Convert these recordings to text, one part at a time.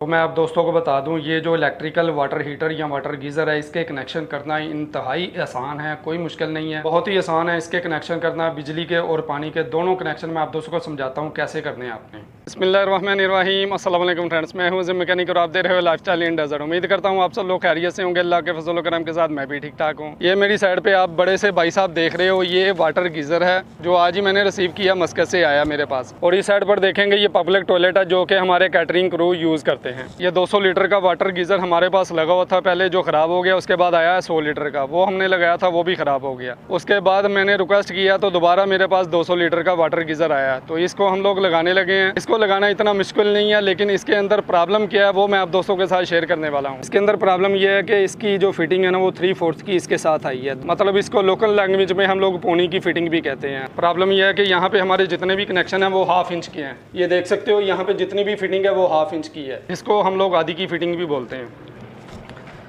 तो मैं आप दोस्तों को बता दूं, ये जो इलेक्ट्रिकल वाटर हीटर या वाटर गीज़र है, इसके कनेक्शन करना इंतहाई आसान है, कोई मुश्किल नहीं है, बहुत ही आसान है इसके कनेक्शन करना। बिजली के और पानी के दोनों कनेक्शन मैं आप दोस्तों को समझाता हूं कैसे करने हैं आपने। बिस्मिल्लाहिर्रहमानिर्रहीम, अस्सलाम वालेकुम फ्रेंड्स, मैं हूं मैकेनिक और आप देख रहे हो लाइफस्टाइल इन डेजर्ट। उम्मीद करता हूं आप सब लोग खैरियत से होंगे, अल्लाह के फजल करम के साथ मैं भी ठीक ठाक हूं। ये मेरी साइड पे आप बड़े से भाई साहब देख रहे हो, ये वाटर गीज़र है जो आज ही मैंने रिसीव किया, मस्कत से आया मेरे पास। और इस साइड पर देखेंगे ये पब्लिक टॉयलेट है जो कि हमारे कैटरिंग क्रू यूज़ करते हैं। ये 200 लीटर का वाटर गीज़र हमारे पास लगा हुआ था पहले, जो ख़राब हो गया। उसके बाद आया है 100 लीटर का, वो हमने लगाया था, वो भी ख़राब हो गया। उसके बाद मैंने रिक्वेस्ट किया तो दोबारा मेरे पास 200 लीटर का वाटर गीज़र आया, तो इसको हम लोग लगाने लगे हैं। इसको लगाना इतना मुश्किल नहीं है, लेकिन इसके अंदर प्रॉब्लम क्या है वो मैं आप दोस्तों के साथ शेयर करने वाला हूँ। इसके अंदर प्रॉब्लम यह है कि इसकी जो फिटिंग है ना, वो 3/4 की इसके साथ आई है। मतलब इसको लोकल लैंग्वेज में हम लोग पोनी की फिटिंग भी कहते हैं। प्रॉब्लम यह है कि यहाँ पे हमारे जितने भी कनेक्शन है वो 1/2 इंच के हैं। ये देख सकते हो, यहाँ पे जितनी भी फिटिंग है वो 1/2 इंच की है। इसको हम लोग आधी की फिटिंग भी बोलते हैं।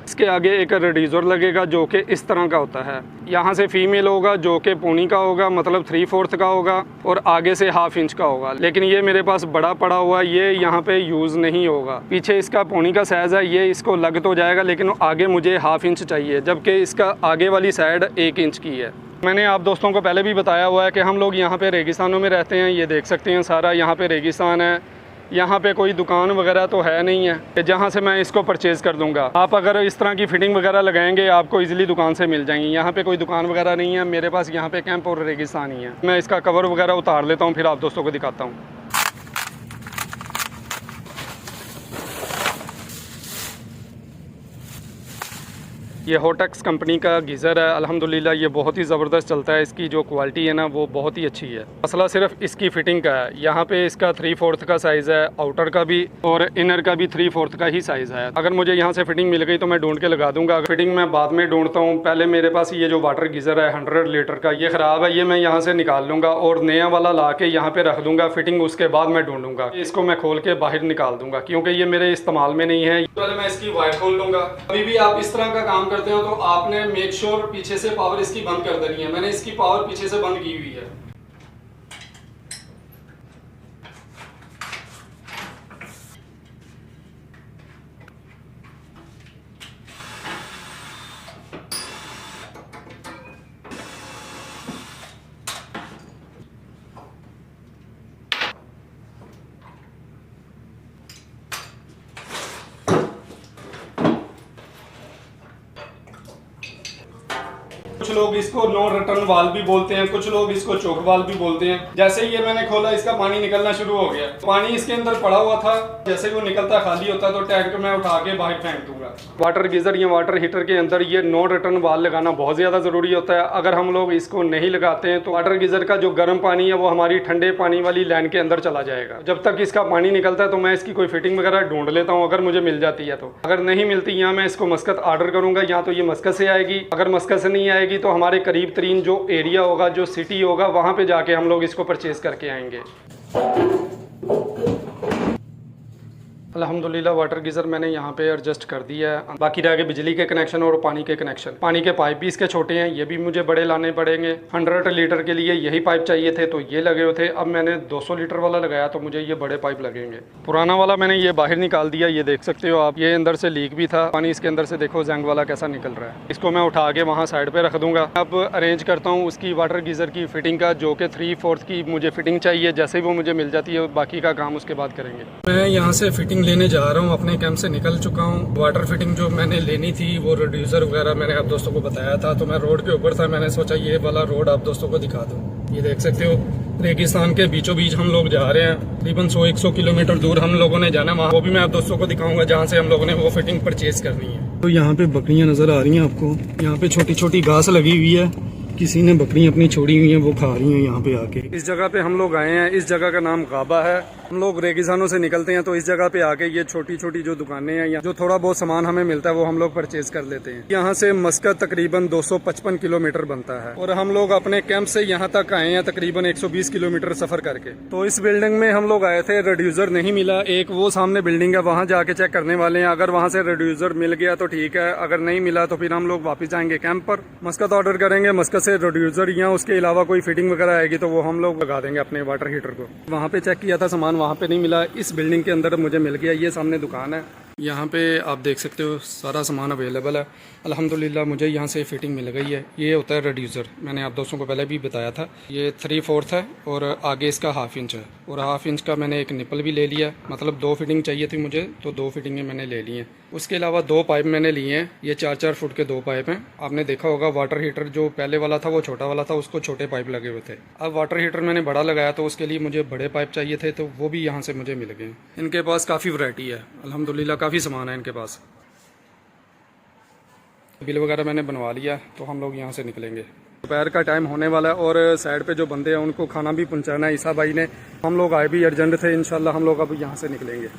इसके आगे एक रेड्यूसर लगेगा जो कि इस तरह का होता है। यहाँ से फीमेल होगा जो कि पोनी का होगा, मतलब 3/4 का होगा, और आगे से 1/2 इंच का होगा। लेकिन ये मेरे पास बड़ा पड़ा हुआ है, ये यहाँ पे यूज़ नहीं होगा। पीछे इसका पोनी का साइज़ है, ये इसको लग तो जाएगा, लेकिन आगे मुझे 1/2 इंच चाहिए, जबकि इसका आगे वाली साइड 1 इंच की है। मैंने आप दोस्तों को पहले भी बताया हुआ है कि हम लोग यहाँ पे रेगिस्तानों में रहते हैं। ये देख सकते हैं सारा यहाँ पे रेगिस्तान है। यहाँ पे कोई दुकान वगैरह तो है नहीं है कि जहाँ से मैं इसको परचेज़ कर दूँगा। आप अगर इस तरह की फ़िटिंग वगैरह लगाएंगे आपको इजीली दुकान से मिल जाएंगी। यहाँ पे कोई दुकान वगैरह नहीं है, मेरे पास यहाँ पे कैंप और रेगिस्तान ही है। मैं इसका कवर वगैरह उतार लेता हूँ, फिर आप दोस्तों को दिखाता हूँ। ये होटेक्स कंपनी का गीज़र है। अल्हम्दुलिल्लाह ये बहुत ही ज़बरदस्त चलता है। इसकी जो क्वालिटी है ना वो बहुत ही अच्छी है। मसला सिर्फ इसकी फ़िटिंग का है। यहाँ पे इसका 3/4 का साइज़ है, आउटर का भी और इनर का भी 3/4 का ही साइज़ है। अगर मुझे यहाँ से फ़िटिंग मिल गई तो मैं ढूंढ के लगा दूँगा। फ़िटिंग मैं बाद में ढूंढता हूँ। पहले मेरे पास ये जो वाटर गीज़र है 100 लीटर का, ये ख़राब है, ये मैं यहाँ से निकाल लूँगा और नया वाला ला के यहाँ पर रख दूँगा फ़िटिंग। उसके बाद मैं ढूंढूँगा, इसको मैं खोल के बाहर निकाल दूँगा क्योंकि ये मेरे इस्तेमाल में नहीं है। पहले मैं इसकी वायर खोल लूँगा। अभी भी आप इस तरह का काम करते हो तो आपने मेक श्योर पीछे से पावर इसकी बंद कर देनी है। मैंने इसकी पावर पीछे से बंद की हुई है। कुछ लोग इसको नो रिटर्न वाल भी बोलते हैं, कुछ लोग इसको चोक वाल भी बोलते हैं। जैसे ही ये मैंने खोला इसका पानी निकलना शुरू हो गया। पानी इसके अंदर पड़ा हुआ था, जैसे ही वो निकलता खाली होता तो टैंक में उठा के बाहर फेंक दूंगा। वाटर गीजर या वाटर हीटर के अंदर ये नो रिटर्न वाल लगाना बहुत ज्यादा जरूरी होता है। अगर हम लोग इसको नहीं लगाते हैं तो वाटर गीजर का जो गर्म पानी है वो हमारी ठंडे पानी वाली लाइन के अंदर चला जाएगा। जब तक इसका पानी निकलता है तो मैं इसकी कोई फिटिंग वगैरह ढूंढ लेता हूँ, अगर मुझे मिल जाती है तो। अगर नहीं मिलती यहाँ मैं इसको मस्कत ऑर्डर करूंगा, या तो ये मस्कत से आएगी। अगर मस्कत से नहीं आएगी तो हमारे करीब तरीन जो एरिया होगा, जो सिटी होगा, वहां पे जाके हम लोग इसको परचेज करके आएंगे। अल्हम्दुलिल्लाह वाटर गीज़र मैंने यहाँ पे एडजस्ट कर दिया है। बाकी रह गए बिजली के कनेक्शन और पानी के कनेक्शन। पानी के पाइप भी इसके छोटे हैं, ये भी मुझे बड़े लाने पड़ेंगे। 100 लीटर के लिए यही पाइप चाहिए थे तो ये लगे हुए थे। अब मैंने 200 लीटर वाला लगाया तो मुझे ये बड़े पाइप लगेंगे। पुराना वाला मैंने ये बाहर निकाल दिया, ये देख सकते हो आप। ये अंदर से लीक भी था पानी, इसके अंदर से देखो जंग वाला कैसा निकल रहा है। इसको मैं उठा के वहाँ साइड पर रख दूँगा। अब अरेंज करता हूँ उसकी वाटर गीज़र की फिटिंग का, जो कि 3/4 की मुझे फिटिंग चाहिए। जैसे ही वो मुझे मिल जाती है बाकी का काम उसके बाद करेंगे। मैं यहाँ से फिटिंग लेने जा रहा हूँ, अपने कैंप से निकल चुका हूँ। वाटर फिटिंग जो मैंने लेनी थी वो रेड्यूसर वगैरह मैंने आप दोस्तों को बताया था, तो मैं रोड के ऊपर था, मैंने सोचा ये वाला रोड आप दोस्तों को दिखा दूँ। ये देख सकते हो रेगिस्तान के बीचों बीच हम लोग जा रहे हैं। तकरीबन 100-100 किलोमीटर दूर हम लोगों ने जाना, वहाँ वो भी मैं आप दोस्तों को दिखाऊंगा जहाँ से हम लोगों ने वो फिटिंग परचेज करनी है। तो यहाँ पे बकरियाँ नजर आ रही हैं आपको, यहाँ पे छोटी छोटी घास लगी हुई है, किसी ने बकरियां अपनी छोड़ी हुई हैं वो खा रही हैं यहाँ पे आके। इस जगह पे हम लोग आए हैं, इस जगह का नाम गाबा है। हम लोग रेगिस्तानों से निकलते हैं तो इस जगह पे आके ये छोटी छोटी जो दुकानें हैं, जो थोड़ा बहुत सामान हमें मिलता है वो हम लोग परचेज कर लेते हैं। यहाँ से मस्कत तकरीबन 255 किलोमीटर बनता है और हम लोग अपने कैंप से यहाँ तक आए हैं तकरीबन 120 किलोमीटर सफर करके। तो इस बिल्डिंग में हम लोग आए थे, रेड्यूसर नहीं मिला। एक वो सामने बिल्डिंग है, वहाँ जाके चेक करने वाले हैं। अगर वहाँ से रेड्यूसर मिल गया तो ठीक है, अगर नहीं मिला तो फिर हम लोग वापस जाएंगे कैंप पर, मस्कत ऑर्डर करेंगे। मस्कत से रेड्यूसर या उसके अलावा कोई फिटिंग वगैरह आएगी तो वो हम लोग लगा देंगे अपने वाटर हीटर को। वहाँ पे चेक किया था सामान, वहाँ पे नहीं मिला, इस बिल्डिंग के अंदर मुझे मिल गया। ये सामने दुकान है, यहाँ पे आप देख सकते हो सारा सामान अवेलेबल है। अल्हम्दुलिल्लाह मुझे यहाँ से फ़िटिंग मिल गई है। ये होता है रिड्यूसर, मैंने आप दोस्तों को पहले भी बताया था। ये 3/4 है और आगे इसका 1/2 इंच है और 1/2 इंच का मैंने एक निपल भी ले लिया, मतलब 2 फिटिंग चाहिए थी मुझे तो 2 फिटिंगें मैंने ले ली हैं। उसके अलावा 2 पाइप मैंने लिए हैं, ये 4-4 फुट के 2 पाइप हैं। आपने देखा होगा वाटर हीटर जो पहले वाला था वो छोटा वाला था, उसको छोटे पाइप लगे हुए थे। अब वाटर हीटर मैंने बड़ा लगाया तो उसके लिए मुझे बड़े पाइप चाहिए थे, तो वो भी यहाँ से मुझे मिल गए। इनके पास काफ़ी वैरायटी है, अल्हम्दुलिल्लाह काफ़ी सामान है इनके पास। बिल वगैरह मैंने बनवा लिया तो हम लोग यहाँ से निकलेंगे। दोपहर का टाइम होने वाला है और साइड पे जो बंदे हैं उनको खाना भी पहुँचाना है। ईसा भाई ने, हम लोग आए भी अर्जेंट थे, इंशाल्लाह हम लोग अब यहाँ से निकलेंगे।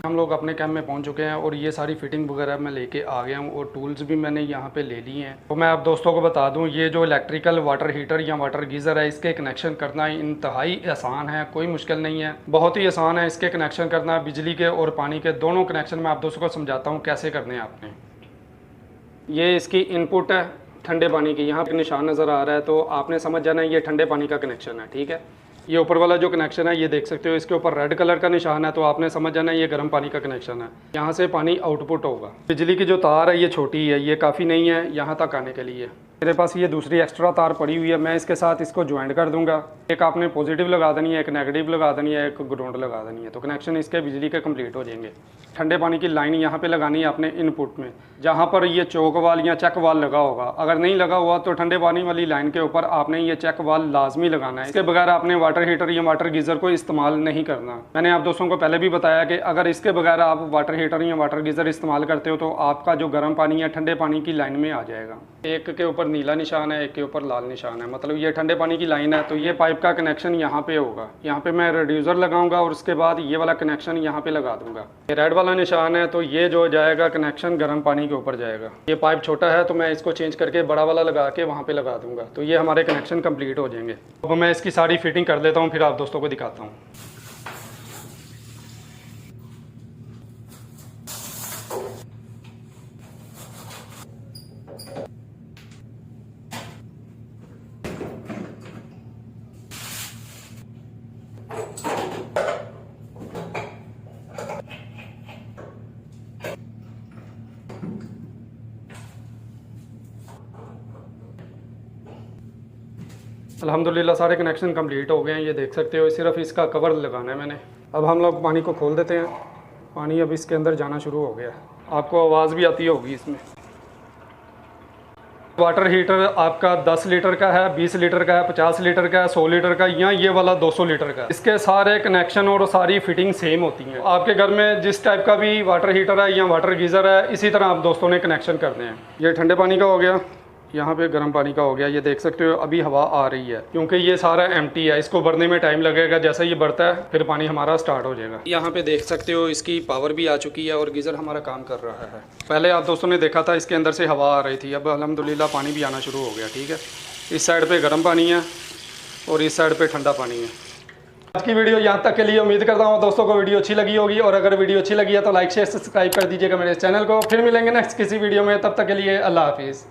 हम लोग अपने कैंप में पहुँच चुके हैं और ये सारी फिटिंग वगैरह मैं लेके आ गया हूँ और टूल्स भी मैंने यहाँ पे ले लिए हैं। तो मैं आप दोस्तों को बता दूँ, ये जो इलेक्ट्रिकल वाटर हीटर या वाटर गीज़र है, इसके कनेक्शन करना इंतहाई आसान है, कोई मुश्किल नहीं है, बहुत ही आसान है इसके कनेक्शन करना। बिजली के और पानी के दोनों कनेक्शन मैं आप दोस्तों को समझाता हूँ कैसे करने हैं आपने। ये इसकी इनपुट है ठंडे पानी की, यहाँ पे निशान नज़र आ रहा है तो आपने समझ जाना है ये ठंडे पानी का कनेक्शन है, ठीक है। ये ऊपर वाला जो कनेक्शन है ये देख सकते हो, इसके ऊपर रेड कलर का निशान है तो आपने समझ जाना है ये गर्म पानी का कनेक्शन है। यहाँ से पानी आउटपुट होगा। बिजली की जो तार है ये छोटी है, ये काफ़ी नहीं है यहाँ तक आने के लिए। मेरे पास ये दूसरी एक्स्ट्रा तार पड़ी हुई है, मैं इसके साथ इसको ज्वाइंट कर दूंगा। एक आपने पॉजिटिव लगा देनी है, एक नेगेटिव लगा देनी है, एक ग्राउंड लगा देनी है, तो कनेक्शन इसके बिजली के कंप्लीट हो जाएंगे। ठंडे पानी की लाइन यहाँ पे लगानी है आपने इनपुट में, जहाँ पर ये चौक वाल या चेक वाल लगा होगा। अगर नहीं लगा हुआ तो ठंडे पानी वाली लाइन के ऊपर आपने ये चेक वाल लाजमी लगाना है। इसके बगैर आपने वाटर हीटर या वाटर गीज़र को इस्तेमाल नहीं करना। मैंने आप दोस्तों को पहले भी बताया कि अगर इसके बगैर आप वाटर हीटर या वाटर गीज़र इस्तेमाल करते हो तो आपका जो गर्म पानी या ठंडे पानी की लाइन में आ जाएगा। एक के ऊपर नीला निशान है, एक के ऊपर लाल निशान है, मतलब ये ठंडे पानी की लाइन है। तो ये पाइप का कनेक्शन यहाँ पे होगा, यहाँ पे मैं रिड्यूसर लगाऊंगा और उसके बाद ये वाला कनेक्शन यहाँ पे लगा दूंगा। ये रेड वाला निशान है तो ये जो जाएगा कनेक्शन गर्म पानी के ऊपर जाएगा। ये पाइप छोटा है तो मैं इसको चेंज करके बड़ा वाला लगा के वहाँ पे लगा दूंगा, तो ये हमारे कनेक्शन कंप्लीट हो जाएंगे। अब मैं इसकी सारी फिटिंग कर देता हूँ, फिर आप दोस्तों को दिखाता हूँ। अल्हम्दुलिल्लाह सारे कनेक्शन कंप्लीट हो गए हैं, ये देख सकते हो। सिर्फ इसका कवर लगाना है मैंने। अब हम लोग पानी को खोल देते हैं। पानी अब इसके अंदर जाना शुरू हो गया, आपको आवाज़ भी आती होगी इसमें। वाटर हीटर आपका 10 लीटर का है, 20 लीटर का है, 50 लीटर का है, 100 लीटर का, या ये वाला 200 लीटर का है। इसके सारे कनेक्शन और सारी फिटिंग सेम होती हैं। आपके घर में जिस टाइप का भी वाटर हीटर है या वाटर गीज़र है, इसी तरह आप दोस्तों ने कनेक्शन करने हैं। ये ठंडे पानी का हो गया, यहाँ पे गर्म पानी का हो गया। ये देख सकते हो अभी हवा आ रही है क्योंकि ये सारा एम्प्टी है, इसको भरने में टाइम लगेगा। जैसा ये बढ़ता है फिर पानी हमारा स्टार्ट हो जाएगा। यहाँ पे देख सकते हो इसकी पावर भी आ चुकी है और गीज़र हमारा काम कर रहा है। पहले आप दोस्तों ने देखा था इसके अंदर से हवा आ रही थी, अब अल्हम्दुलिल्लाह पानी भी आना शुरू हो गया, ठीक है। इस साइड पर गर्म पानी है और इस साइड पर ठंडा पानी है। आज की वीडियो यहाँ तक के लिए। उम्मीद करता हूँ दोस्तों को वीडियो अच्छी लगी होगी, और अगर वीडियो अच्छी लगी है तो लाइक शेयर सब्सक्राइब कर दीजिएगा मेरे चैनल को। फिर मिलेंगे नेक्स्ट किसी वीडियो में, तब तक के लिए अल्लाह हाफिज़।